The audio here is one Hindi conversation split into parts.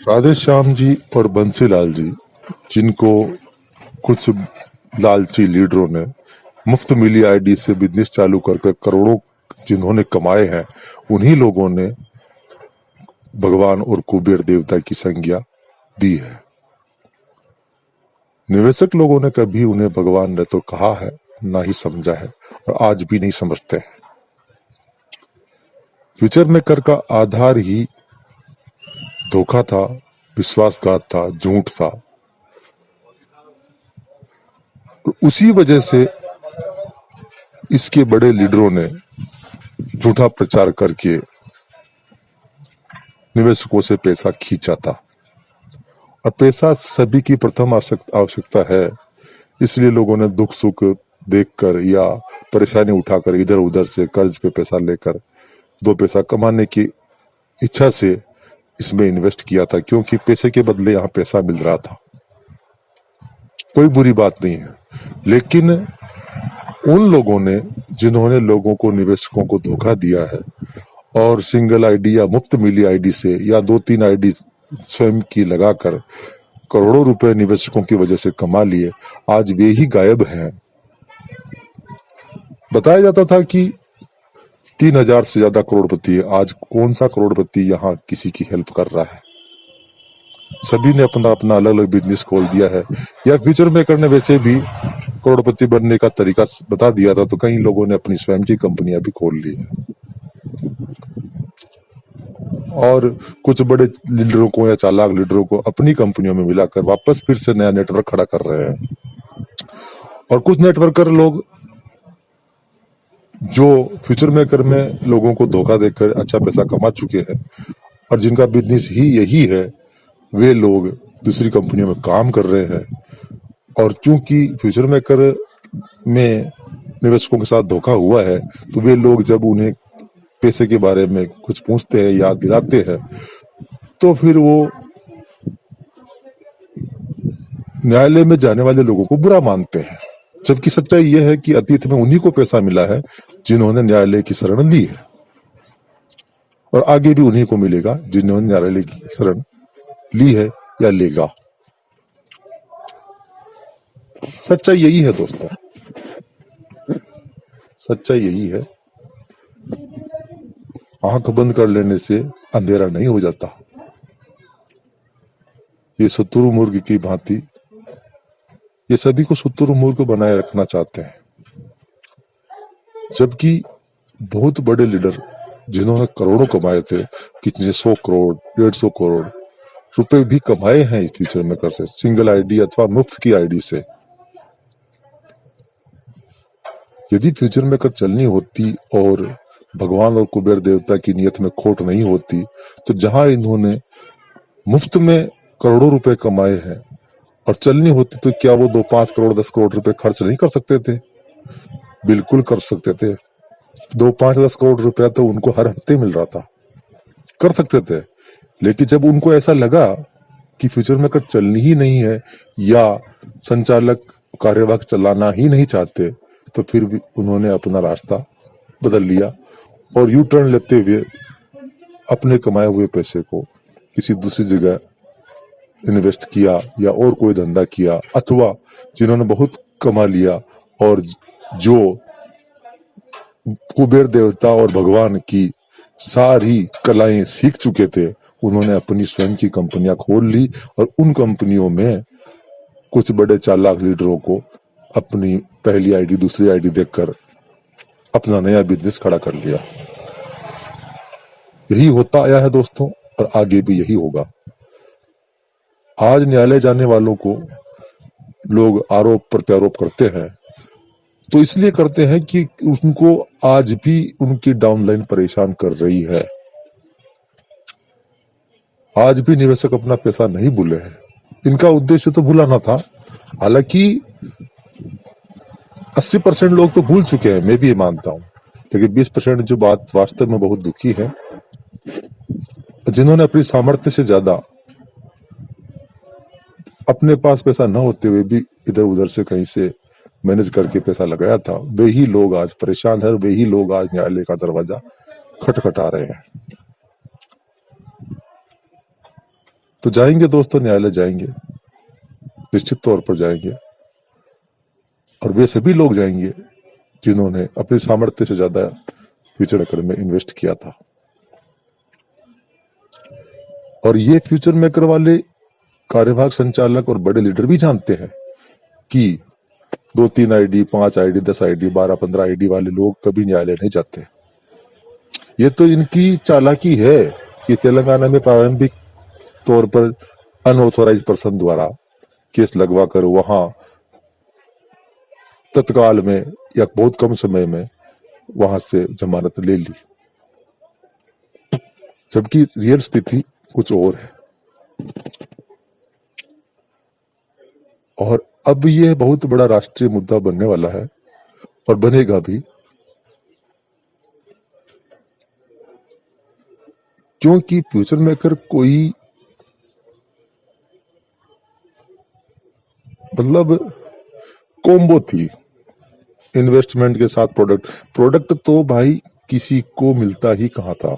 राधे श्याम जी और बंसीलाल जी, जिनको कुछ लालची लीडरों ने मुफ्त मिली आईडी से बिजनेस चालू करके करोड़ों जिन्होंने कमाए हैं, उन्हीं लोगों ने भगवान और कुबेर देवता की संज्ञा दी है। निवेशक लोगों ने कभी उन्हें भगवान ने तो कहा है, ना ही समझा है और आज भी नहीं समझते हैं। फ्यूचर मेकर का आधार ही धोखा था, विश्वासघात था, झूठ था। तो उसी वजह से इसके बड़े लीडरों ने झूठा प्रचार करके निवेशकों से पैसा खींचा था। और पैसा सभी की प्रथम आवश्यकता है, इसलिए लोगों ने दुख सुख देखकर या परेशानी उठाकर इधर उधर से कर्ज पे पैसा लेकर दो पैसा कमाने की इच्छा से इसमें इन्वेस्ट किया था, क्योंकि पैसे के बदले यहाँ पैसा मिल रहा था। कोई बुरी बात नहीं है, लेकिन उन लोगों ने जिन्होंने लोगों को, निवेशकों को धोखा दिया है और सिंगल आईडी या मुफ्त मिली आईडी से या 2-3 आईडी स्वयं की लगाकर करोड़ों रुपए निवेशकों की वजह से कमा लिए, आज वे ही गायब हैं। बताया जाता था कि 3000 से ज्यादा करोड़पति है। आज कौन सा करोड़पति यहाँ किसी की हेल्प कर रहा है? सभी ने अपना अपना अलग अलग बिजनेस खोल दिया है, या फ्यूचर मेकर ने वैसे भी करोड़पति बनने का तरीका बता दिया था, तो कई लोगों ने अपनी स्वयं की कंपनियां भी खोल ली है। और कुछ बड़े लीडरों को या चालाक लीडरों को अपनी कंपनियों में मिलाकर वापस फिर से नया नेटवर्क खड़ा कर रहे हैं। और कुछ नेटवर्कर लोग जो फ्यूचर मेकर में लोगों को धोखा देकर अच्छा पैसा कमा चुके हैं और जिनका बिजनेस ही यही है, वे लोग दूसरी कंपनियों में काम कर रहे हैं। और चूंकि फ्यूचर मेकर में निवेशकों के साथ धोखा हुआ है, तो वे लोग जब उन्हें पैसे के बारे में कुछ पूछते हैं, याद दिलाते हैं, तो फिर वो न्यायालय में जाने वाले लोगों को बुरा मानते हैं। जबकि सच्चाई यह है कि अतीत में उन्हीं को पैसा मिला है जिन्होंने न्यायालय की शरण ली है, और आगे भी उन्हीं को मिलेगा जिन्होंने न्यायालय की शरण ली है या लेगा। सच्चाई यही है दोस्तों, सच्चाई यही है। आंख बंद कर लेने से अंधेरा नहीं हो जाता। ये शुतुरमुर्ग की भांति ये सभी को शुतुरमुर्ग बनाए रखना चाहते हैं, जबकि बहुत बड़े लीडर जिन्होंने करोड़ों कमाए थे, कितने 100 करोड़ 150 करोड़ रुपए भी कमाए हैं इस फ्यूचर मेकर से, सिंगल आईडी अथवा मुफ्त की आईडी से। यदि फ्यूचर मेकर चलनी होती और भगवान और कुबेर देवता की नियत में खोट नहीं होती, तो जहां इन्होंने मुफ्त में करोड़ों रुपए कमाए हैं और चलनी होती, तो क्या वो 2-5 करोड़ 10 करोड़ रुपए खर्च नहीं कर सकते थे? बिल्कुल कर सकते थे। 2-5-10 करोड़ रुपया तो उनको हर हफ्ते मिल रहा था, कर सकते थे। लेकिन जब उनको ऐसा लगा कि फ्यूचर मेकर चलनी ही नहीं है या संचालक कार्यवाहक चलाना ही नहीं चाहते, तो फिर भी उन्होंने अपना रास्ता बदल लिया और यू टर्न लेते हुए अपने कमाए हुए पैसे को किसी दूसरी जगह इन्वेस्ट किया या और कोई धंधा किया, अथवा जिन्होंने बहुत कमा लिया और जो कुबेर देवता और भगवान की सारी कलाएं सीख चुके थे, उन्होंने अपनी स्वयं की कंपनियां खोल ली और उन कंपनियों में कुछ बड़े चालाक लीडरों को अपनी पहली आईडी दूसरी आईडी देकर अपना नया बिजनेस खड़ा कर लिया। यही होता आया है दोस्तों, और आगे भी यही होगा। आज न्यायालय जाने वालों को लोग आरोप प्रत्यारोप करते हैं, तो इसलिए करते हैं कि उनको आज भी उनकी डाउनलाइन परेशान कर रही है। आज भी निवेशक अपना पैसा नहीं भूले हैं। इनका उद्देश्य तो भुलाना था, हालांकि 80% लोग तो भूल चुके हैं, मैं भी ये मानता हूं, लेकिन 20% जो बात वास्तव में बहुत दुखी है, जिन्होंने अपनी सामर्थ्य से ज्यादा अपने पास पैसा न होते हुए भी इधर उधर से कहीं से मैनेज करके पैसा लगाया था, वे ही लोग आज परेशान है, वे ही लोग आज न्यायालय का दरवाजा खटखटा रहे हैं। तो जाएंगे दोस्तों, न्यायालय जाएंगे, निश्चित तौर पर जाएंगे, और वे सभी लोग जाएंगे जिन्होंने अपने सामर्थ्य से ज्यादा फ्यूचर मेकर में इन्वेस्ट किया था। और ये फ्यूचर मेकर वाले कार्यवाहक संचालक और बड़े लीडर भी जानते हैं कि 2-3 आईडी, 5 आईडी, 10 आईडी, 12-15 आईडी वाले लोग कभी न्यायालय नहीं जाते। ये तो इनकी चालाकी है कि तेलंगाना में प्रारंभिक तौर पर अनऑथोराइज पर्सन द्वारा केस लगवाकर वहां तत्काल में या बहुत कम समय में वहां से जमानत ले ली, जबकि रियल स्थिति कुछ और है। और अब यह बहुत बड़ा राष्ट्रीय मुद्दा बनने वाला है और बनेगा भी, क्योंकि फ्यूचर मेकर कोई मतलब कॉम्बो थी, इन्वेस्टमेंट के साथ प्रोडक्ट तो भाई किसी को मिलता ही कहां था।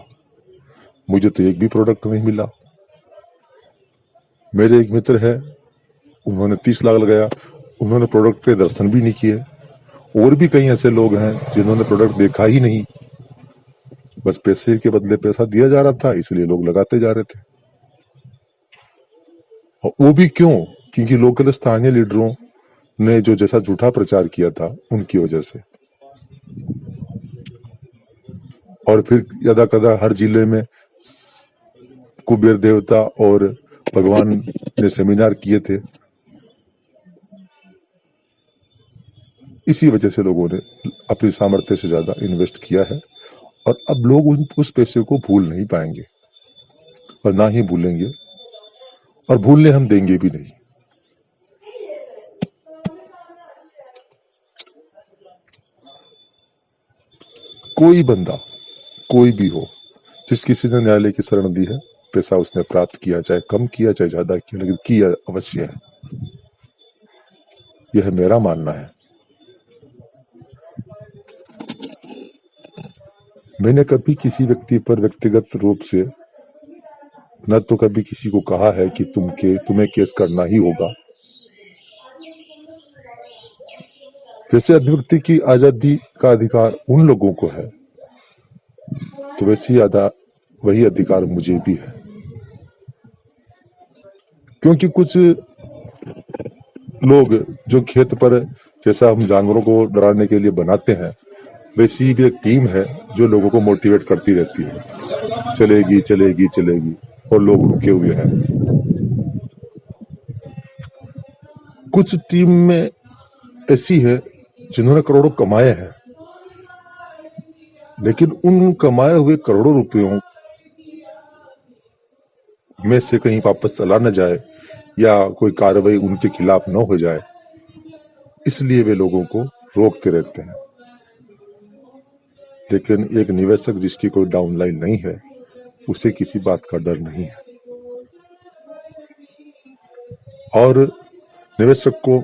मुझे तो एक भी प्रोडक्ट नहीं मिला। मेरे एक मित्र है, उन्होंने 30 लाख लगाया, उन्होंने प्रोडक्ट के दर्शन भी नहीं किए। और भी कई ऐसे लोग हैं जिन्होंने प्रोडक्ट देखा ही नहीं, बस पैसे के बदले पैसा दिया जा रहा था, इसलिए लोग लगाते जा रहे थे। और वो भी क्यों? क्योंकि लोकल स्थानीय लीडरों ने जो जैसा झूठा प्रचार किया था उनकी वजह से। और फिर यदा कदा हर जिले में कुबेर देवता और भगवान ने सेमिनार किए थे, इसी वजह से लोगों ने अपनी सामर्थ्य से ज्यादा इन्वेस्ट किया है। और अब लोग उस पैसे को भूल नहीं पाएंगे और ना ही भूलेंगे, और भूलने हम देंगे भी नहीं। कोई बंदा, कोई भी हो, जिस किसी ने न्यायालय की शरण दी है, पैसा उसने प्राप्त किया, चाहे कम किया चाहे ज्यादा किया, लेकिन किया अवश्य है। यह मेरा मानना है। मैंने कभी किसी व्यक्ति पर व्यक्तिगत रूप से न तो कभी किसी को कहा है कि तुम्हें केस करना ही होगा। जैसे अभिव्यक्ति की आजादी का अधिकार उन लोगों को है, तो वही अधिकार मुझे भी है। क्योंकि कुछ लोग जो खेत पर, जैसा हम जानवरों को डराने के लिए बनाते हैं, वैसी भी एक टीम है जो लोगों को मोटिवेट करती रहती है, चलेगी चलेगी चलेगी, और लोग रुके हुए हैं। कुछ टीम में ऐसी है जिन्होंने करोड़ों कमाए हैं, लेकिन उन कमाए हुए करोड़ों रुपयों में से कहीं वापस चला न जाए या कोई कार्रवाई उनके खिलाफ न हो जाए, इसलिए वे लोगों को रोकते रहते हैं। लेकिन एक निवेशक जिसकी कोई डाउनलाइन नहीं है, उसे किसी बात का डर नहीं है। और निवेशक को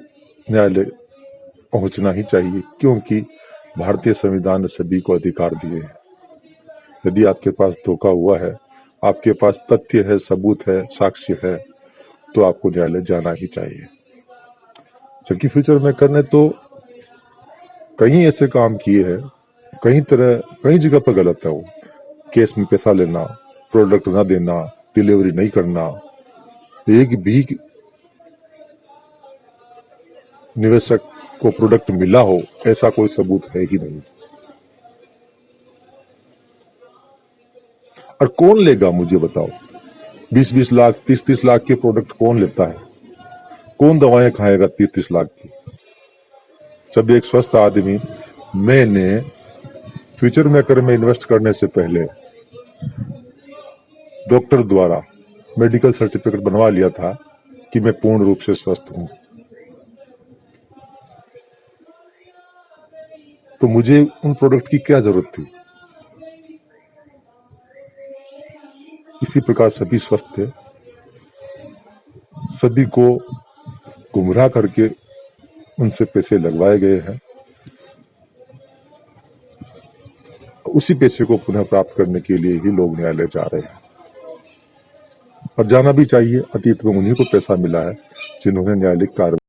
न्यायालय पहुंचना ही चाहिए, क्योंकि भारतीय संविधान ने सभी को अधिकार दिए हैं। यदि आपके पास धोखा हुआ है, आपके पास तथ्य है, सबूत है, साक्ष्य है, तो आपको न्यायालय जाना ही चाहिए। जबकि फ्यूचर मेकर ने तो कई ऐसे काम किए हैं, कई जगह पर गलत है। वो केस में पैसा लेना, प्रोडक्ट ना देना, डिलीवरी नहीं करना, एक भी निवेशक को प्रोडक्ट मिला हो ऐसा कोई सबूत है ही नहीं। और कौन लेगा, मुझे बताओ? 20-20 लाख, 30-30 लाख के प्रोडक्ट कौन लेता है? कौन दवाएं खाएगा 30-30 लाख की? जब एक स्वस्थ आदमी, मैंने फ्यूचर मेकर में इन्वेस्ट करने से पहले डॉक्टर द्वारा मेडिकल सर्टिफिकेट बनवा लिया था कि मैं पूर्ण रूप से स्वस्थ हूं, तो मुझे उन प्रोडक्ट की क्या जरूरत थी? इसी प्रकार सभी स्वस्थ थे, सभी को गुमराह करके उनसे पैसे लगवाए गए हैं। उसी पैसे को पुनः प्राप्त करने के लिए ही लोग न्यायालय जा रहे हैं। और जाना भी चाहिए। अतीत में उन्हीं को पैसा मिला है जिन्होंने न्यायालयिक कार्रवाई